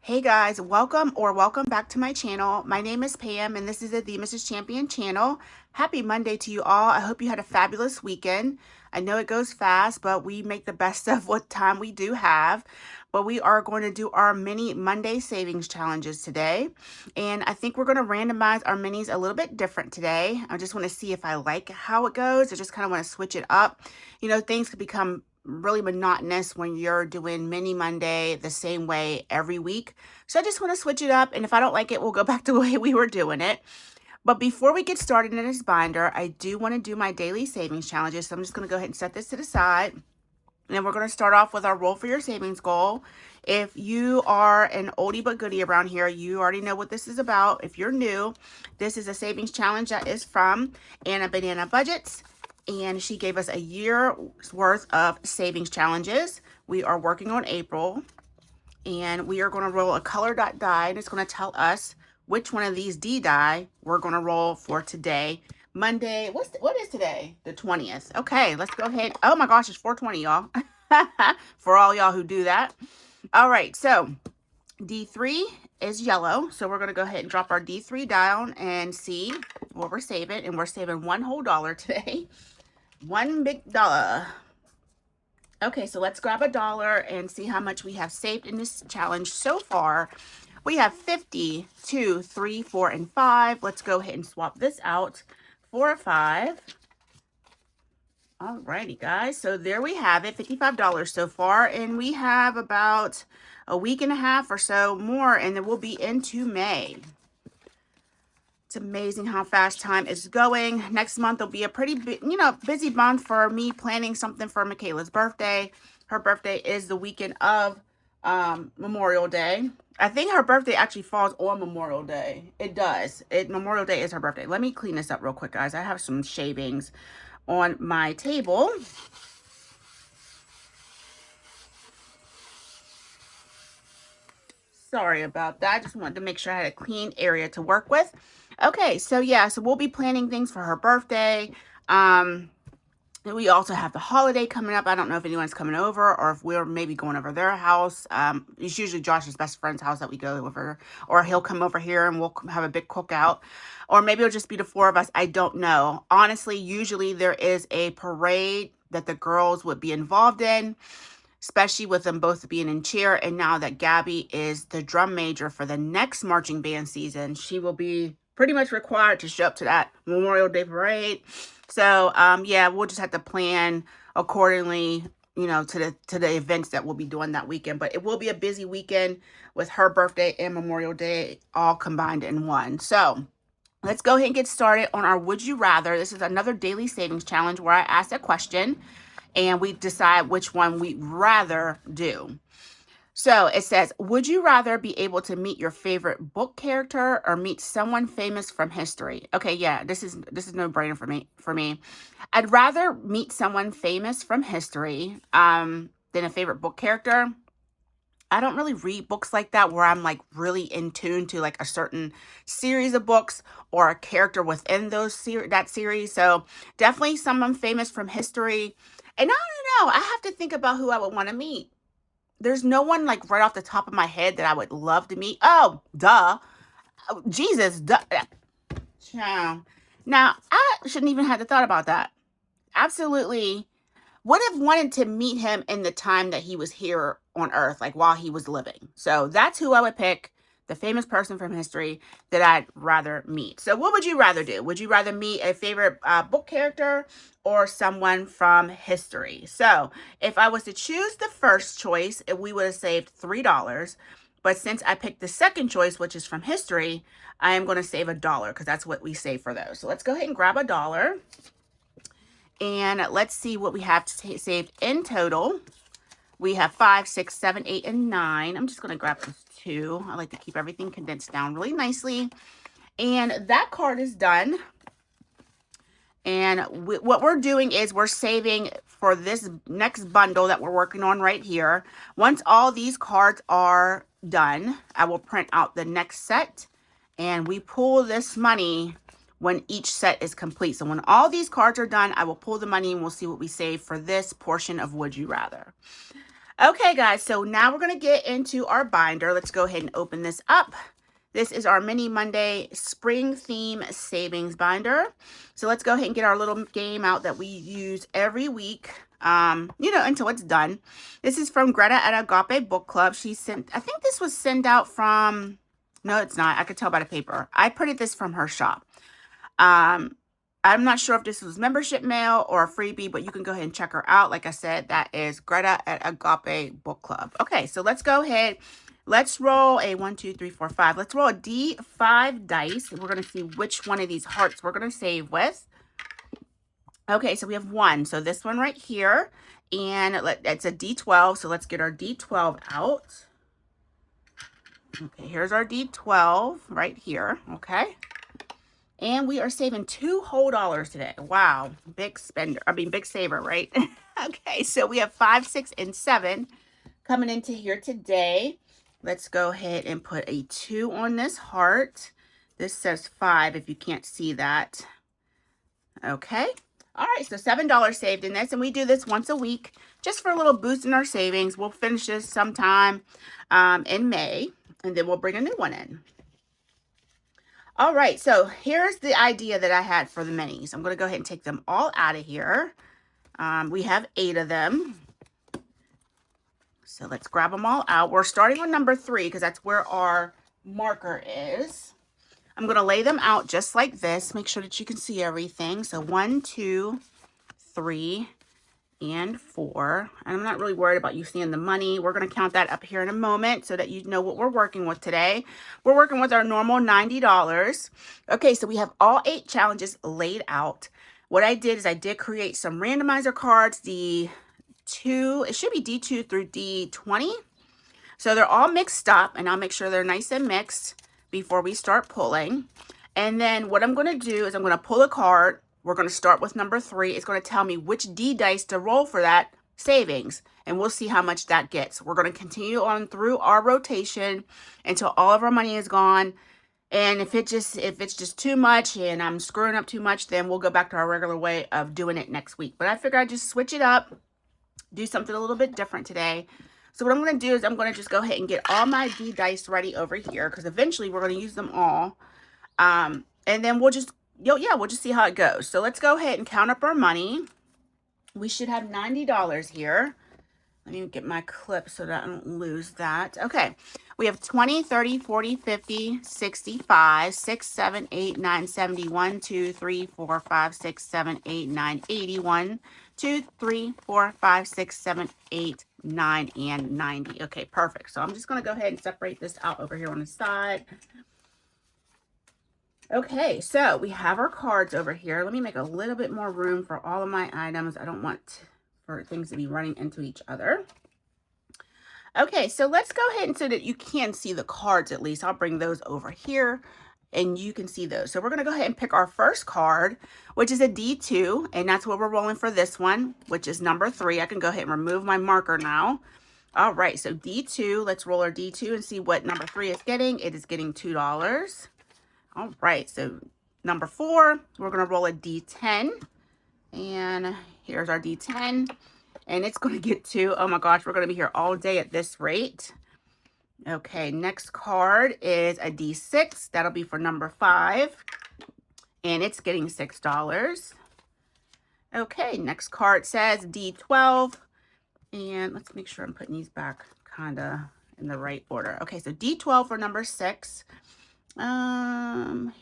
Hey guys, welcome back to my channel. My name is Pam and this is the Mrs. Champion channel. Happy Monday to you all. I hope you had a fabulous weekend. I know it goes fast, but we make the best of what time we do have. But we are going to do our mini Monday savings challenges today. And I think we're going to randomize our minis a little bit different today. I just want to see if I like how it goes. I just kind of want to switch it up. You know, things could become really monotonous when you're doing mini Monday the same way every week. So I just want to switch it up, and if I don't like it, we'll go back to the way we were doing it. But before we get started in this binder, I do want to do my daily savings challenges. So I'm just going to go ahead and set this to the side. And then we're going to start off with our roll for your savings goal. If you are an oldie but goodie around here, you already know what this is about. If you're new, this is a savings challenge that is from Anna Banana Budgets. And she gave us a year's worth of savings challenges. We are working on April. And we are going to roll a color dot die, and it's going to tell us which one of these D die we're going to roll for today. Monday, what is today? The 20th. Okay, let's go ahead. Oh my gosh, it's 4:20, y'all. For all y'all who do that. All right, so D3 is yellow. So we're going to go ahead and drop our D3 down and see what we're saving. And we're saving one whole dollar today. One big dollar. Okay, so let's grab a dollar and see how much we have saved in this challenge so far. We have 50, 2, 3, 4, and 5. Let's go ahead and swap this out for a 5. Alrighty, guys. So there we have it, $55 so far. And we have about a week and a half or so more, and then we'll be into May. It's amazing how fast time is going. Next month will be a pretty busy month for me planning something for Michaela's birthday. Her birthday is the weekend of Memorial Day. I think her birthday actually falls on Memorial Day. It does. Memorial Day is her birthday. Let me clean this up real quick, guys. I have some shavings on my table. Sorry about that. I just wanted to make sure I had a clean area to work with. Okay, so yeah, so we'll be planning things for her birthday. We also have the holiday coming up. I don't know if anyone's coming over or if we're maybe going over their house. It's usually Josh's best friend's house that we go over, or he'll come over here and we'll have a big cookout. Or maybe it'll just be the 4 of us. I don't know. Honestly, usually there is a parade that the girls would be involved in, especially with them both being in cheer. And now that Gabby is the drum major for the next marching band season, she will be pretty much required to show up to that Memorial Day parade. So, yeah, we'll just have to plan accordingly, you know, to the events that we'll be doing that weekend. But it will be a busy weekend with her birthday and Memorial Day all combined in one. So let's go ahead and get started on our Would You Rather. This is another daily savings challenge where I ask a question and we decide which one we'd rather do. So it says, would you rather be able to meet your favorite book character or meet someone famous from history? Okay, yeah, this is no brainer for me. I'd rather meet someone famous from history than a favorite book character. I don't really read books like that where I'm like really in tune to like a certain series of books or a character within that series. So definitely someone famous from history. And I don't know, I have to think about who I would want to meet. There's no one like right off the top of my head that I would love to meet. Oh, duh. Oh, Jesus, duh. Now, I shouldn't even have to thought about that. Absolutely would have wanted to meet him in the time that he was here on Earth, like while he was living. So that's who I would pick, the famous person from history that I'd rather meet. So what would you rather do? Would you rather meet a favorite book character or someone from history? So if I was to choose the first choice, we would have saved $3. But since I picked the second choice, which is from history, I am going to save $1 because that's what we save for those. So let's go ahead and grab $1. And let's see what we have saved in total. We have 5, 6, 7, 8, and 9. I'm just going to grab those 2. I like to keep everything condensed down really nicely. And that card is done. And what we're doing is we're saving for this next bundle that we're working on right here. Once all these cards are done, I will print out the next set. And we pull this money when each set is complete. So when all these cards are done, I will pull the money and we'll see what we save for this portion of Would You Rather. Okay, guys, so now we're going to get into our binder. Let's go ahead and open this up. This is our Mini Monday Spring Theme Savings Binder. So let's go ahead and get our little game out that we use every week, until it's done. This is from Greta at Agape Book Club. She sent, I think this was sent out from, no, it's not. I could tell by the paper. I printed this from her shop. I'm not sure if this was membership mail or a freebie, but you can go ahead and check her out. Like I said, that is Greta at Agape Book Club. Okay, so let's go ahead. Let's roll a 1, 2, 3, 4, 5. Let's roll a D5 dice. We're going to see which one of these hearts we're going to save with. Okay, so we have 1. So this one right here. And it's a D12. So let's get our D12 out. Okay, here's our D12 right here. Okay. And we are saving $2 whole today. Wow. Big spender. Big saver, right? Okay, so we have 5, 6, and 7 coming into here today. Let's go ahead and put a 2 on this heart. This says 5 if you can't see that. Okay. All right, so $7 saved in this. And we do this once a week just for a little boost in our savings. We'll finish this sometime in May. And then we'll bring a new one in. All right, so here's the idea that I had for the minis. I'm going to go ahead and take them all out of here. We have 8 of them. So let's grab them all out. We're starting with number 3 because that's where our marker is. I'm going to lay them out just like this. Make sure that you can see everything. So 1, 2, 3, and 4. And I'm not really worried about you seeing the money. We're going to count that up here in a moment so that you know what we're working with today. We're working with our normal $90. Okay, so we have all 8 challenges laid out. What I did is I did create some randomizer cards. It should be D2 through D20. So they're all mixed up, and I'll make sure they're nice and mixed before we start pulling. And then what I'm going to do is I'm going to pull a card. We're going to start with number 3. It's going to tell me which D dice to roll for that savings. And we'll see how much that gets. We're going to continue on through our rotation until all of our money is gone. And if it's just too much and I'm screwing up too much, then we'll go back to our regular way of doing it next week. But I figure I'd just switch it up, do something a little bit different today. So what I'm going to do is I'm going to just go ahead and get all my D dice ready over here because eventually we're going to use them all. And then we'll just see how it goes. So let's go ahead and count up our money. We should have $90 here. Let me get my clip so that I don't lose that. Okay. We have 20, 30, 40, 50, 65, 6, 7, 8, 9, 70, 1, 2, 3, 4, 5, 6, 7, 8, 9, 80, 1, 2, 3, 4, 5, 6, 7, 8, 9, and 90. Okay, perfect. So I'm just going to go ahead and separate this out over here on the side. Okay, so we have our cards over here. Let me make a little bit more room for all of my items. I don't want for things to be running into each other. Okay, so let's go ahead and so that you can see the cards at least. I'll bring those over here and you can see those. So we're going to go ahead and pick our first card, which is a D2, and that's what we're rolling for this one, which is number 3. I can go ahead and remove my marker now. All right, so D2, let's roll our D2 and see what number 3 is getting. It is getting $2. All right, so number 4, we're going to roll a D10, and here's our D10, and it's going to get to, oh my gosh, we're going to be here all day at this rate. Okay, next card is a D6. That'll be for number 5, and it's getting $6. Okay, next card says D12, and let's make sure I'm putting these back kind of in the right order. Okay, so D12 for number 6.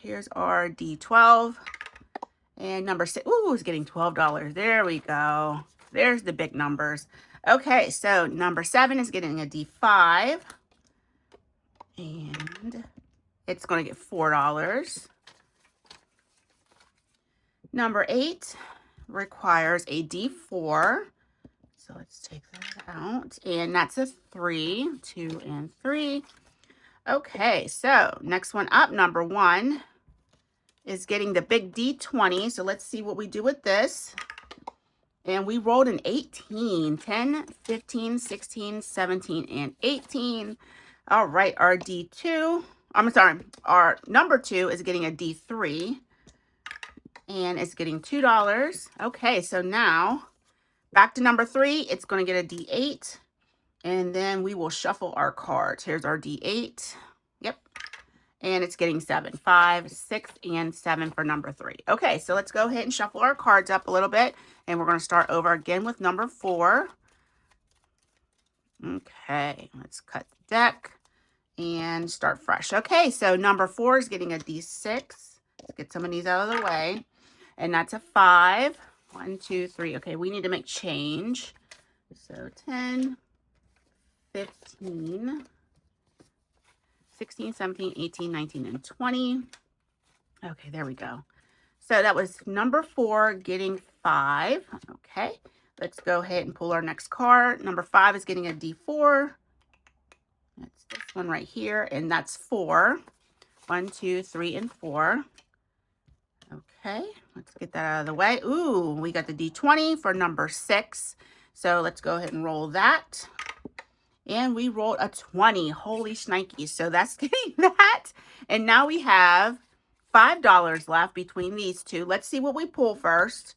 Here's our D12, and number 6, ooh, is getting $12. There we go. There's the big numbers. Okay, so number 7 is getting a D5, and it's going to get $4. Number 8 requires a D4, so let's take that out, and that's a 3, 2, and 3. Okay, so next one up, number 1, is getting the big D20. So let's see what we do with this. And we rolled an 18, 10, 15, 16, 17, and 18. All right, our D2, our number 2 is getting a D3. And it's getting $2. Okay, so now back to number 3, it's going to get a D8. And then we will shuffle our cards. Here's our D8. Yep. And it's getting 7. 5, 6, and 7 for number 3. Okay, so let's go ahead and shuffle our cards up a little bit. And we're going to start over again with number 4. Okay, let's cut the deck and start fresh. Okay, so number 4 is getting a D6. Let's get some of these out of the way. And that's a 5. 1, 2, 3. Okay, we need to make change. So 10, 15, 16, 17, 18, 19, and 20. Okay, there we go. So that was number 4 getting 5. Okay, let's go ahead and pull our next card. Number 5 is getting a D4. That's this one right here, and that's 4. 1, 2, 3, and 4. Okay, let's get that out of the way. Ooh, we got the D20 for number 6. So let's go ahead and roll that. And we rolled a 20. Holy shnikes. So that's getting that. And now we have $5 left between these two. Let's see what we pull first.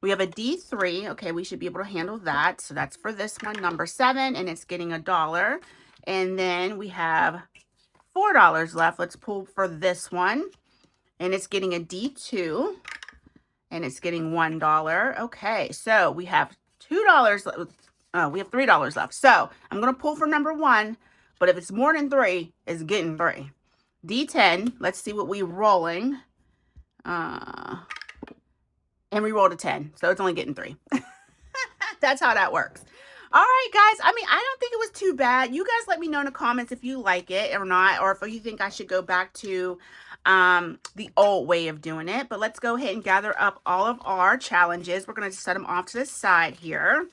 We have a D3. Okay, we should be able to handle that. So that's for this one, number 7, and it's getting $1. And then we have $4 left. Let's pull for this one. And it's getting a D2. And it's getting $1. Okay, so we have $2 left. We have $3 left. So I'm going to pull for number 1. But if it's more than 3, it's getting 3. D10. Let's see what we're rolling. And we rolled a 10. So it's only getting 3. That's how that works. All right, guys. I mean, I don't think it was too bad. You guys let me know in the comments if you like it or not. Or if you think I should go back to the old way of doing it. But let's go ahead and gather up all of our challenges. We're going to set them off to the side here.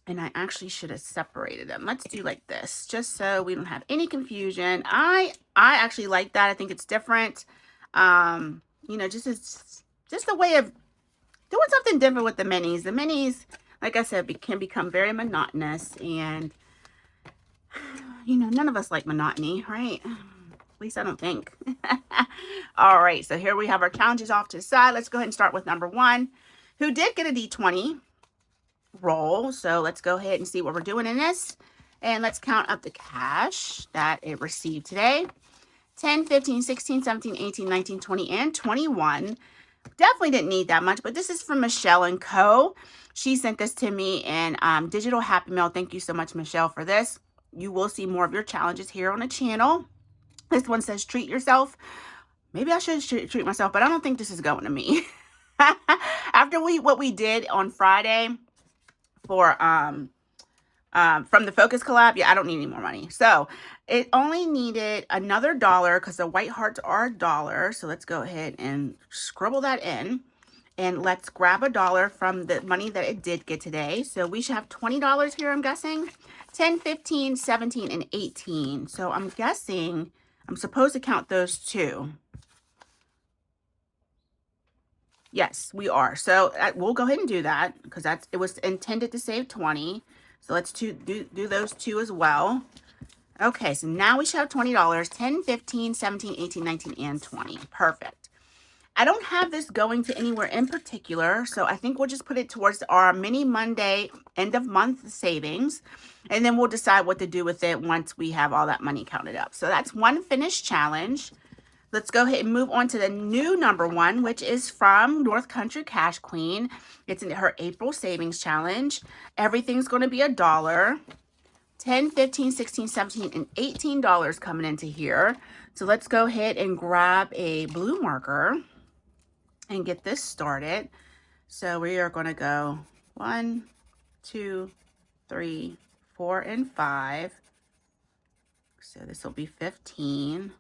And I actually should have separated them. Let's do like this, just so we don't have any confusion. I actually like that. I think it's different. You know, just a way of doing something different with the minis. The minis, like I said, can become very monotonous. And, you know, none of us like monotony, right? At least I don't think. All right, so here we have our challenges off to the side. Let's go ahead and start with number 1, who did get a D20 roll. So let's go ahead and see what we're doing in this. And let's count up the cash that it received today. 10, 15, 16, 17, 18, 19, 20, and 21. Definitely didn't need that much, but this is from Michelle & Co. She sent this to me in Digital Happy Mail. Thank you so much, Michelle, for this. You will see more of your challenges here on the channel. This one says, treat yourself. Maybe I should treat myself, but I don't think this is going to me. After what we did on Friday, for from the Focus collab, yeah, I don't need any more money. So it only needed another $1 because the white hearts are $1. So let's go ahead and scribble that in. And let's grab $1 from the money that it did get today. So we should have $20 here, I'm guessing. 10, 15, 17, and 18. So I'm guessing I'm supposed to count those 2. Yes, we are. So we'll go ahead and do that because it was intended to save 20. So let's do those 2 as well. Okay, so now we should have $20. 10, 15, 17, 18, 19, and 20. Perfect. I don't have this going to anywhere in particular, so I think we'll just put it towards our mini Monday end of month savings, and then we'll decide what to do with it once we have all that money counted up. So that's one finished challenge. Let's go ahead and move on to the new number 1, which is from North Country Cash Queen. It's in her April Savings Challenge. Everything's going to be $1. 10, 15, 16, 17, and $18 coming into here. So let's go ahead and grab a blue marker and get this started. So we are going to go 1, 2, 3, 4, and 5. So this will be 15.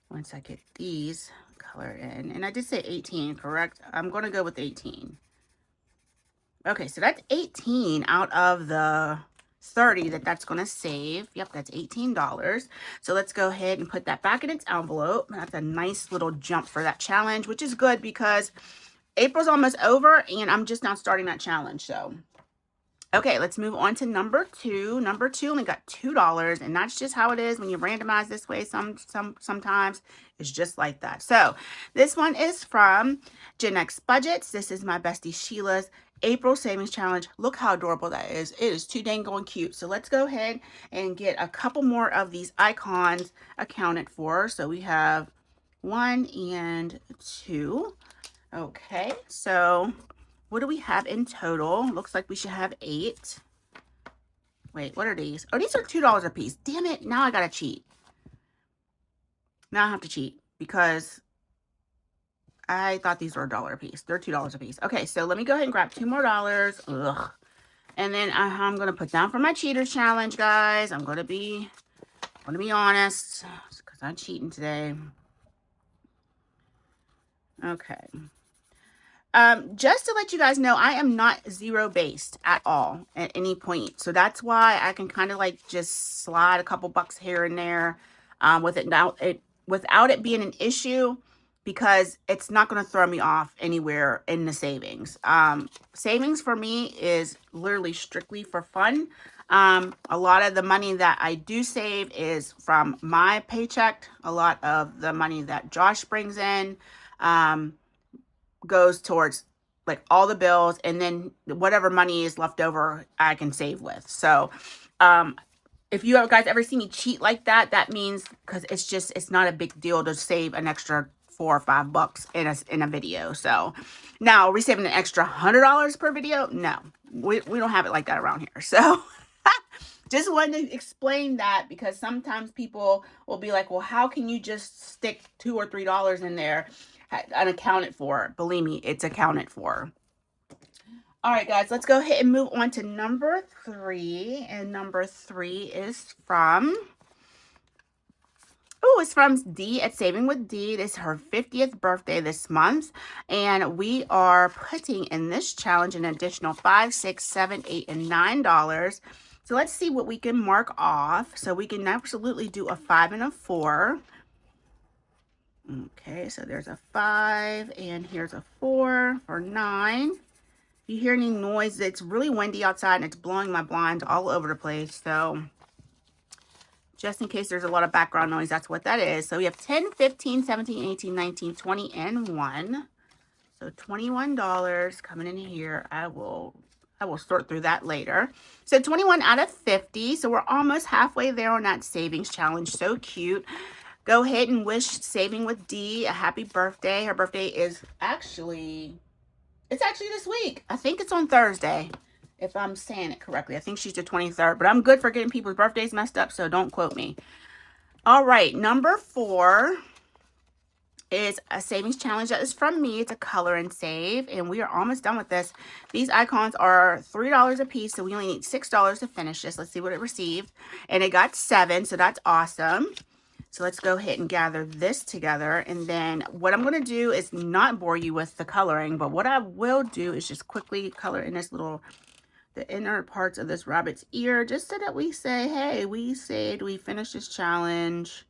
Once I get these colored in. And I did say 18, correct? I'm going to go with 18. Okay, so that's 18 out of the 30 that's going to save. Yep, that's $18. So let's go ahead and put that back in its envelope. That's a nice little jump for that challenge, which is good because April's almost over and I'm just now starting that challenge. So okay, let's move on to number 2. Number 2 only got $2, and that's just how it is when you randomize this way. Sometimes it's just like that. So this one is from Gen X Budgets. This is my bestie Sheila's April Savings Challenge. Look how adorable that is. It is too dang going cute. So let's go ahead and get a couple more of these icons accounted for. So we have 1 and 2. Okay, so what do we have in total? Looks like we should have 8. Wait, what are these? Oh, these are $2 a piece. Damn it, now I gotta cheat. Now I have to cheat because I thought these were $1 a piece. They're $2 a piece. Okay, so let me go ahead and grab 2 more dollars. Ugh. And then I'm gonna put down for my cheaters challenge, guys. I'm gonna be honest because I'm cheating today. Okay. Just to let you guys know, I am not zero based at all at any point. So that's why I can kind of like just slide a couple bucks here and there without it being an issue, because it's not going to throw me off anywhere in the savings. Savings for me is literally strictly for fun. A lot of the money that I do save is from my paycheck. A lot of the money that Josh brings in goes towards like all the bills, and then whatever money is left over I can save with. So if you guys ever see me cheat like that, that means because it's not a big deal to save an extra $4 or $5 in a video. So now, are we saving an extra $100 per video? No, we don't have it like that around here. So just wanted to explain that, because sometimes people will be like, well, how can you just stick $2 or $3 in there unaccounted for? Believe me, it's accounted for. All right, guys, let's go ahead and move on to number 3. And number 3 is from, it's from D at Saving with D. This is her 50th birthday this month. And we are putting in this challenge an additional $5, $6, $7, $8, and $9. So let's see what we can mark off. So we can absolutely do a 5 and a 4. Okay, so there's a 5, and here's a 4 for 9. If you hear any noise, it's really windy outside and it's blowing my blinds all over the place. So just in case there's a lot of background noise, that's what that is. So we have 10, 15, 17, 18, 19, 20, and 1. So $21 coming in here. I will sort through that later. So 21 out of 50. So we're almost halfway there on that savings challenge. So cute. Go ahead and wish Saving with D a happy birthday. Her birthday is actually this week. I think it's on Thursday, if I'm saying it correctly. I think she's the 23rd, but I'm good for getting people's birthdays messed up, so don't quote me. All right, number 4 is a savings challenge that is from me. It's a color and save, and we are almost done with this. These icons are $3 a piece, so we only need $6 to finish this. Let's see what it received. And it got 7, so that's awesome. So let's go ahead and gather this together. And then what I'm going to do is not bore you with the coloring, but what I will do is just quickly color in the inner parts of this rabbit's ear, just so that we say, hey, we saved, we finished this challenge.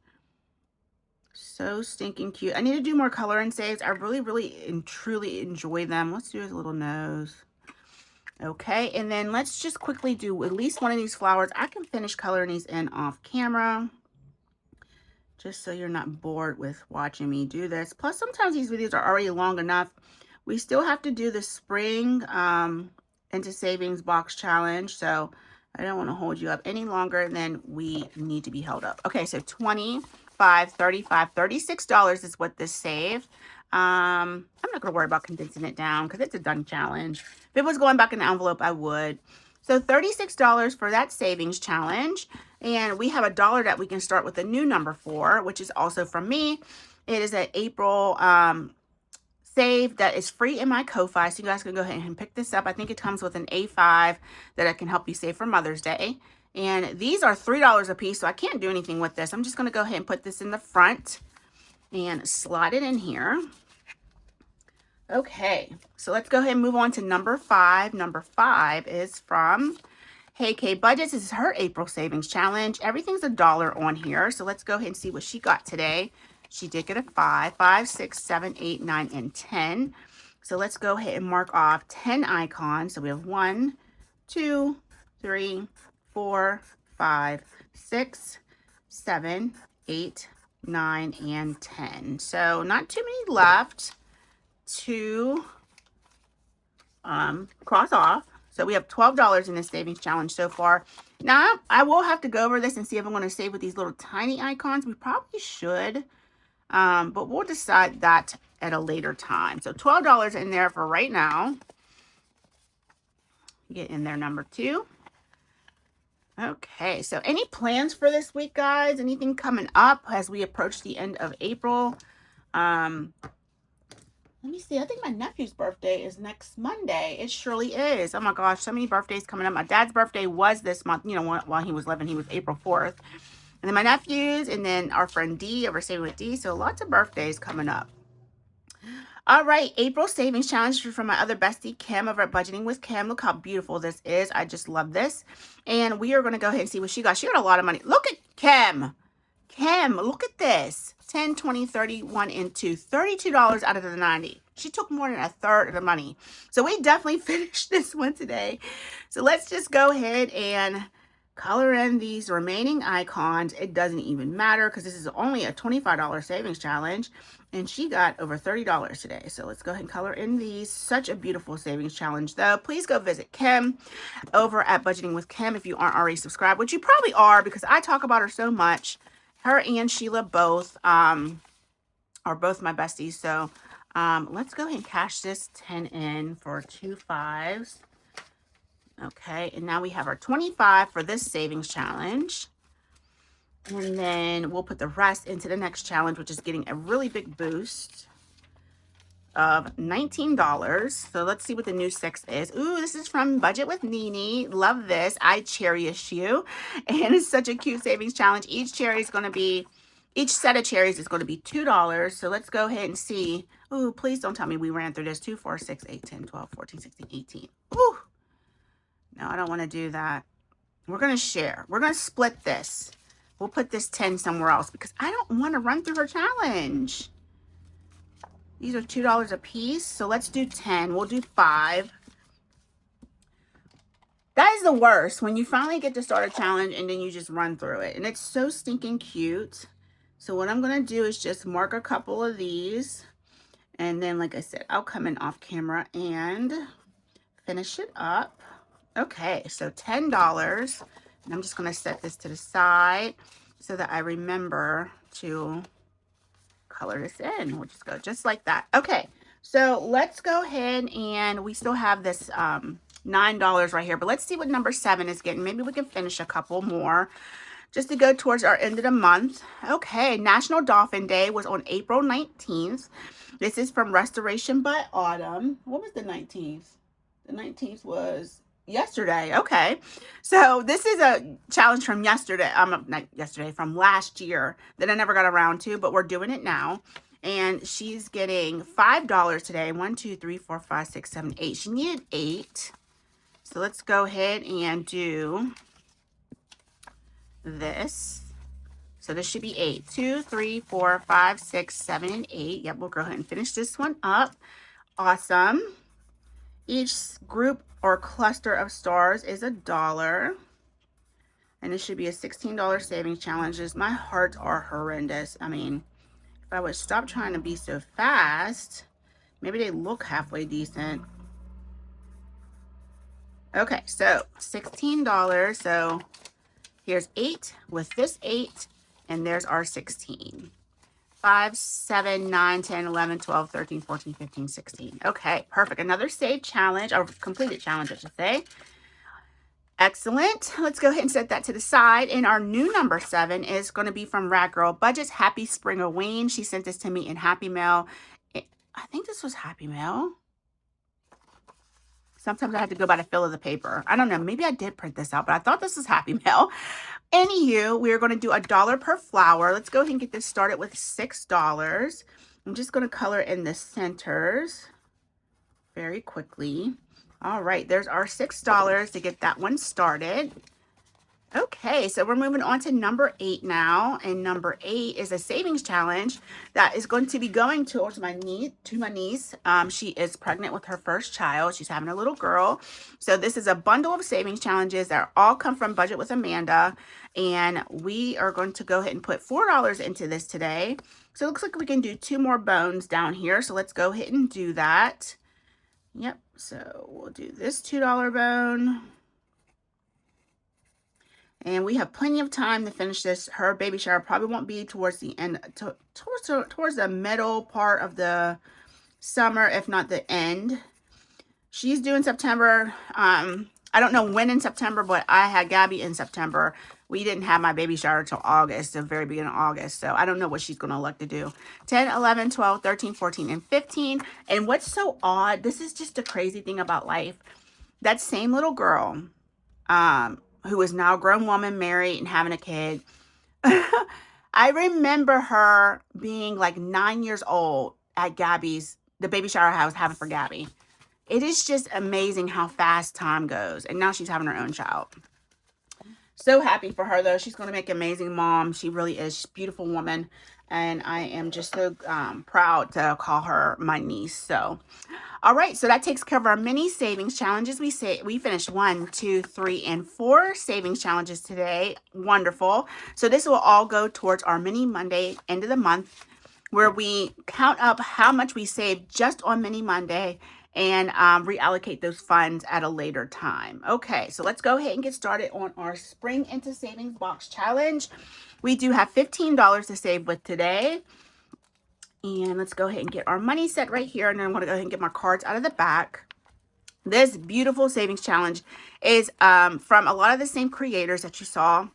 So stinking cute. I need to do more color and saves. I really, really and truly enjoy them. Let's do his little nose. Okay, and then let's just quickly do at least one of these flowers. I can finish coloring these in off camera, just so you're not bored with watching me do this. Plus, sometimes these videos are already long enough. We still have to do the spring into savings box challenge, so I don't want to hold you up any longer than we need to be held up. Okay, so $25, $35, $36 is what this saved. I'm not going to worry about condensing it down because it's a done challenge. If it was going back in the envelope, I would. So $36 for that savings challenge. And we have $1 that we can start with a new number for, which is also from me. It is an April save that is free in my Ko-Fi. So you guys can go ahead and pick this up. I think it comes with an A5 that I can help you save for Mother's Day. And these are $3 a piece, so I can't do anything with this. I'm just going to go ahead and put this in the front and slide it in here. Okay, so let's go ahead and move on to number 5. Number 5 is from Hey K Budgets. This is her April savings challenge. Everything's $1 on here, so let's go ahead and see what she got today. She did get a 5, 5, 6, 7, 8, 9, and 10. So let's go ahead and mark off 10 icons. So we have 1, 2, 3, 4, 5, 6, 7, 8, 9, and 10. So not too many left to cross off. So we have $12 in this savings challenge so far. Now, I will have to go over this and see if I'm going to save with these little tiny icons. We probably should, but we'll decide that at a later time. So $12 in there for right now. Get in there, number 2. Okay, so any plans for this week, guys? Anything coming up as we approach the end of April? Let me see. I think my nephew's birthday is next Monday. It surely is. Oh my gosh, so many birthdays coming up. My dad's birthday was this month, you know, while he was living. He was April 4th. And then my nephew's, and then our friend D over Saving with D. So lots of birthdays coming up. All right, April savings challenge from my other bestie, Kim, over at Budgeting with Kim. Look how beautiful this is. I just love this. And we are going to go ahead and see what she got. She got a lot of money. Look at Kim. Kim, look at this. 10, 20, 30, 1, and 2. $32 out of the 90. She took more than a third of the money. So we definitely finished this one today. So let's just go ahead and color in these remaining icons. It doesn't even matter because this is only a $25 savings challenge. And she got over $30 today. So let's go ahead and color in these. Such a beautiful savings challenge, though. Please go visit Kim over at Budgeting with Kim if you aren't already subscribed, which you probably are because I talk about her so much. Her and Sheila both are both my besties. So let's go ahead and cash this 10 in for 2 5s. Okay, and now we have our 25 for this savings challenge. And then we'll put the rest into the next challenge, which is getting a really big boost of $19. So let's see what the new 6 is. Ooh, this is from Budget with Nene. Love this. I cherish you. And it's such a cute savings challenge. Each cherry is going to be, each set of cherries is going to be $2. So let's go ahead and see. Ooh, please don't tell me we ran through this. 2, 4, 6, 8, 10, 12, 14, 16, 18. Ooh. No, I don't want to do that. We're going to share. We're going to split this. We'll put this 10 somewhere else because I don't want to run through her challenge. These are $2 a piece. So let's do 10. We'll do 5. That is the worst when you finally get to start a challenge and then you just run through it. And it's so stinking cute. So what I'm going to do is just mark a couple of these. And then, like I said, I'll come in off camera and finish it up. Okay, so $10. And I'm just going to set this to the side so that I remember to color this in. We'll just go just like that. Okay, so let's go ahead and we still have this $9 right here. But let's see what number 7 is getting. Maybe we can finish a couple more just to go towards our end of the month. Okay, National Dolphin Day was on April 19th. This is from Restoration by Autumn. What was the 19th? The 19th was yesterday. Okay, so this is a challenge from yesterday. Not yesterday, from last year that I never got around to, but we're doing it now. And she's getting $5 today. 1, 2, 3, 4, 5, 6, 7, 8. She needed 8. So let's go ahead and do this. So this should be 8. 2, 3, 4, 5, 6, 7, and 8. Yep, we'll go ahead and finish this one up. Awesome. Each group or cluster of stars is $1. And this should be a $16 savings challenge. My hearts are horrendous. I mean, if I would stop trying to be so fast, maybe they look halfway decent. Okay, so $16. So here's 8 with this 8, and there's our 16. 5, 7, 9, 10, 11, 12, 13, 14, 15, 16. Okay, perfect. Another saved challenge, or completed challenge, I should say. Excellent. Let's go ahead and set that to the side. And our new number 7 is going to be from Rad Girl Budgets. Happy Spring Wayne. She sent this to me in Happy Mail. I think this was Happy Mail. Sometimes I have to go by the feel of the paper. I don't know. Maybe I did print this out, but I thought this was Happy Mail. Anywho, we're going to do $1 per flower. Let's go ahead and get this started with $6. I'm just going to color in the centers very quickly. All right, there's our $6 to get that one started. Okay, so we're moving on to number 8 now, and number 8 is a savings challenge that is going to be going towards my niece. She is pregnant with her first child. She's having a little girl. So this is a bundle of savings challenges that all come from Budget with Amanda, and we are going to go ahead and put $4 into this today. So it looks like we can do 2 more bones down here. So let's go ahead and do that. Yep, so we'll do this $2 bone. And we have plenty of time to finish this. Her baby shower probably won't be towards the end, towards the middle part of the summer, if not the end. She's due in September. I don't know when in September, but I had Gabby in September. We didn't have my baby shower until August, the very beginning of August. So I don't know what she's going to elect to do. 10, 11, 12, 13, 14, and 15. And what's so odd, this is just a crazy thing about life. That same little girl, who is now a grown woman, married, and having a kid. I remember her being like 9 years old at the baby shower I was having for Gabby. It is just amazing how fast time goes. And now she's having her own child. So happy for her, though. She's going to make an amazing mom. She really is. She's a beautiful woman. And I am just so proud to call her my niece. So, all right. So that takes care of our mini savings challenges. We finished 1, 2, 3, and 4 savings challenges today. Wonderful. So this will all go towards our mini Monday, end of the month, where we count up how much we saved just on mini Monday and reallocate those funds at a later time. Okay, so let's go ahead and get started on our Spring into Savings Box Challenge. We do have $15 to save with today. And let's go ahead and get our money set right here. And then I'm going to go ahead and get my cards out of the back. This beautiful savings challenge is from a lot of the same creators that you saw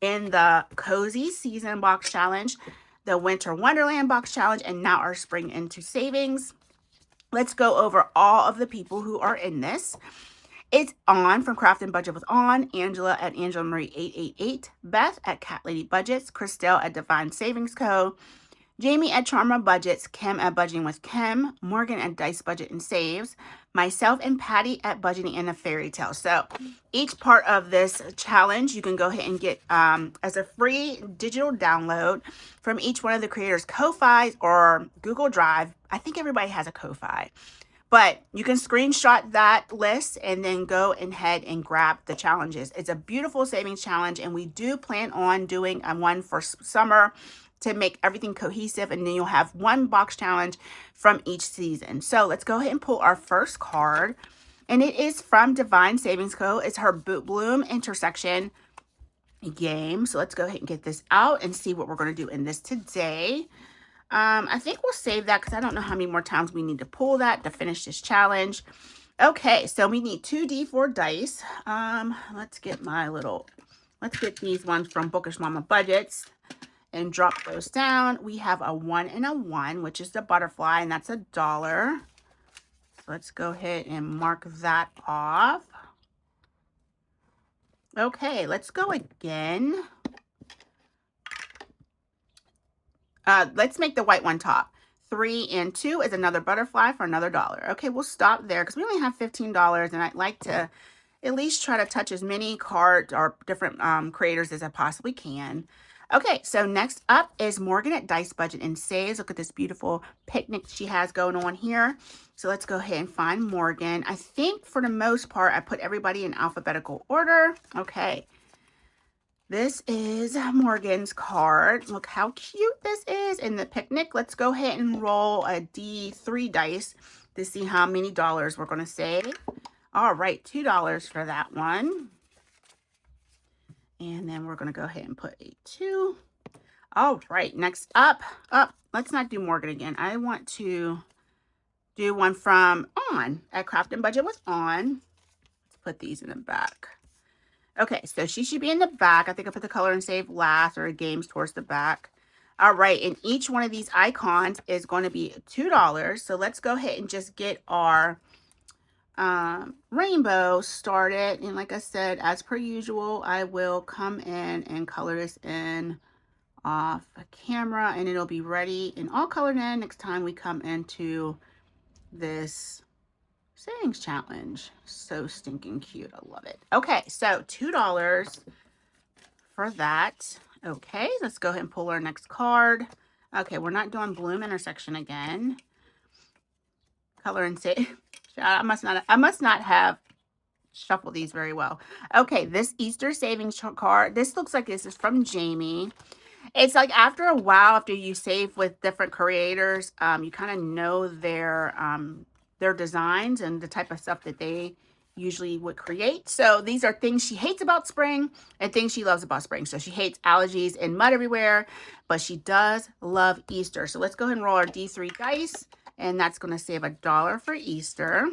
in the Cozy Season Box Challenge, the Winter Wonderland Box Challenge, and now our Spring into Savings. Let's go over all of the people who are in this. It's On from Craft and Budget with On, Angela at Angela Marie 888, Beth at Cat Lady Budgets, Christelle at Divine Savings Co., Jamie at Charma Budgets, Kim at Budgeting with Kim, Morgan at Dice Budget and Saves, myself and Patty at Budgeting and a Fairy Tale. So each part of this challenge you can go ahead and get as a free digital download from each one of the creators' Ko-Fi or Google Drive. I think everybody has a Ko-Fi. But you can screenshot that list and then go ahead and grab the challenges. It's a beautiful savings challenge, and we do plan on doing one for summer to make everything cohesive, and then you'll have one box challenge from each season. So let's go ahead and pull our first card, and it is from Divine Savings Co. It's her Bloom Intersection game. So let's go ahead and get this out and see what we're going to do in this today. I think we'll save that because I don't know how many more times we need to pull that to finish this challenge. Okay, so we need 2D4 dice. Let's get these ones from Bookish Mama Budgets and drop those down. We have a 1 and a 1, which is the butterfly, and that's $1. So let's go ahead and mark that off. Okay, let's go again. Let's make the white one top. 3 and 2 is another butterfly for another $1. Okay, we'll stop there because we only have $15, and I'd like to at least try to touch as many cards or different creators as I possibly can. Okay, so next up is Morgan at Dice Budget and Saves. Look at this beautiful picnic she has going on here. So let's go ahead and find Morgan. I think for the most part, I put everybody in alphabetical order. Okay. This is Morgan's card. Look how cute this is in the picnic. Let's go ahead and roll a D3 dice to see how many dollars we're going to save. All right, $2 for that one. And then we're going to go ahead and put a 2. All right, next up. Let's not do Morgan again. I want to do one from On at Craft and Budget with On. Let's put these in the back. Okay, so she should be in the back. I think I put the color and save last, or games towards the back. All right, and each one of these icons is going to be $2. So let's go ahead and just get our rainbow started. And like I said, as per usual, I will come in and color this in off camera, and it'll be ready and all colored in next time we come into this savings challenge. So stinking cute. I love it. Okay, so $2 for that. Okay, let's go ahead and pull our next card. Okay, we're not doing Bloom Intersection again. Color and save. I must not have shuffled these very well. Okay, this Easter savings card. This looks like this is from Jamie. It's like after a while, after you save with different creators, you kind of know their their designs and the type of stuff that they usually would create. So these are things she hates about spring and things she loves about spring. So she hates allergies and mud everywhere, but she does love Easter. So let's go ahead and roll our D3 dice, and that's going to save $1 for Easter.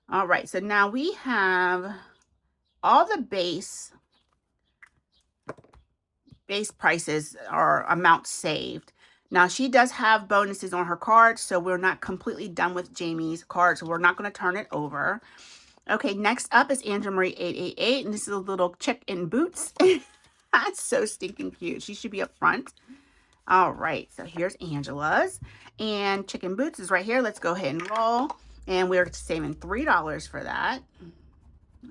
All right, so now we have all the base prices or amounts saved. Now, she does have bonuses on her cards, so we're not completely done with Jamie's cards, so we're not going to turn it over. Okay, next up is Andrew Marie 888, and this is a little chick in boots. That's so stinking cute. She should be up front. All right, so here's Angela's, and Chicken Boots is right here. Let's go ahead and roll, and we're saving $3 for that.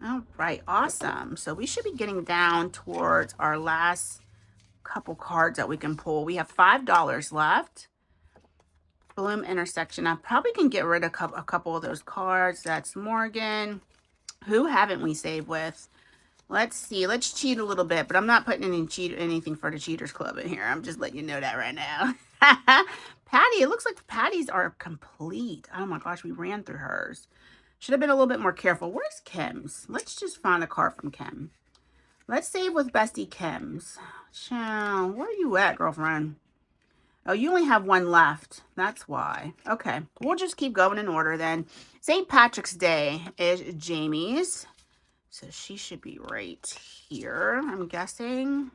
All right, awesome. So we should be getting down towards our last couple cards that we can pull. We have $5 left. Bloom intersection. I probably can get rid of a couple of those cards. That's Morgan. Who haven't we saved with? Let's see. Let's cheat a little bit, but I'm not putting anything for the Cheaters Club in here. I'm just letting you know that right now. Patty. It looks like Patty's are complete. Oh my gosh, we ran through hers. Should have been a little bit more careful. Where's Kim's? Let's just find a card from Kim. Let's save with Bestie Kim's. Chow, where are you at, girlfriend? Oh, you only have one left. That's why. Okay, we'll just keep going in order then. St. Patrick's Day is Jamie's. So she should be right here, I'm guessing.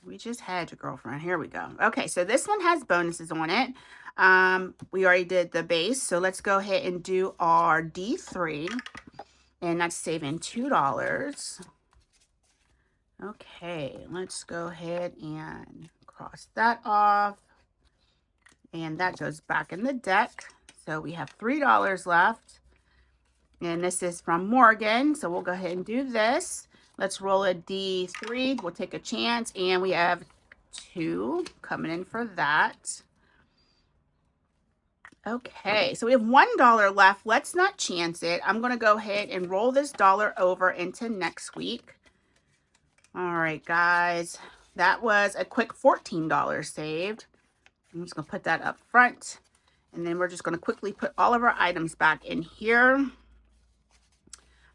We just had your girlfriend. Here we go. Okay, so this one has bonuses on it. We already did the base, so let's go ahead and do our D3. And that's saving $2. Okay, let's go ahead and cross that off. And that goes back in the deck. So we have $3 left. And this is from Morgan. So we'll go ahead and do this. Let's roll a D3. We'll take a chance. And we have 2 coming in for that. Okay, so we have $1 left. Let's not chance it. I'm going to go ahead and roll this dollar over into next week. All right, guys. That was a quick $14 saved. I'm just going to put that up front. And then we're just going to quickly put all of our items back in here.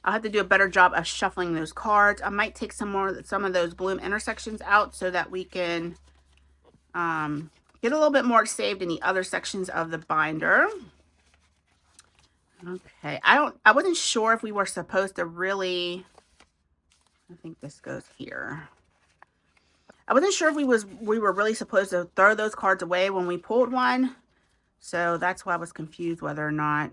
I'll have to do a better job of shuffling those cards. I might take some of those Bloom intersections out so that we can get a little bit more saved in the other sections of the binder. Okay, I wasn't sure if we were supposed to really, I think this goes here. I wasn't sure if we were really supposed to throw those cards away when we pulled one. So that's why I was confused whether or not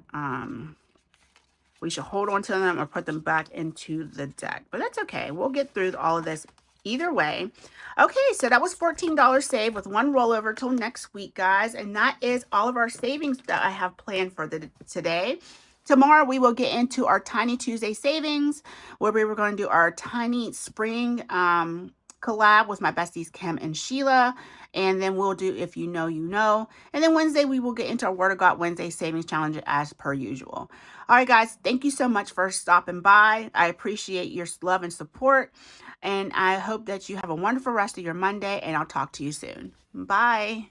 we should hold on to them or put them back into the deck. But that's okay. We'll get through all of this either way. Okay, so that was $14 saved with one rollover till next week, guys. And that is all of our savings that I have planned for today. Tomorrow, we will get into our Tiny Tuesday savings, where we were going to do our Tiny Spring collab with my besties, Kim and Sheila. And then we'll do If You Know, You Know. And then Wednesday, we will get into our Word of God Wednesday Savings Challenge as per usual. All right, guys, thank you so much for stopping by. I appreciate your love and support. And I hope that you have a wonderful rest of your Monday, and I'll talk to you soon. Bye.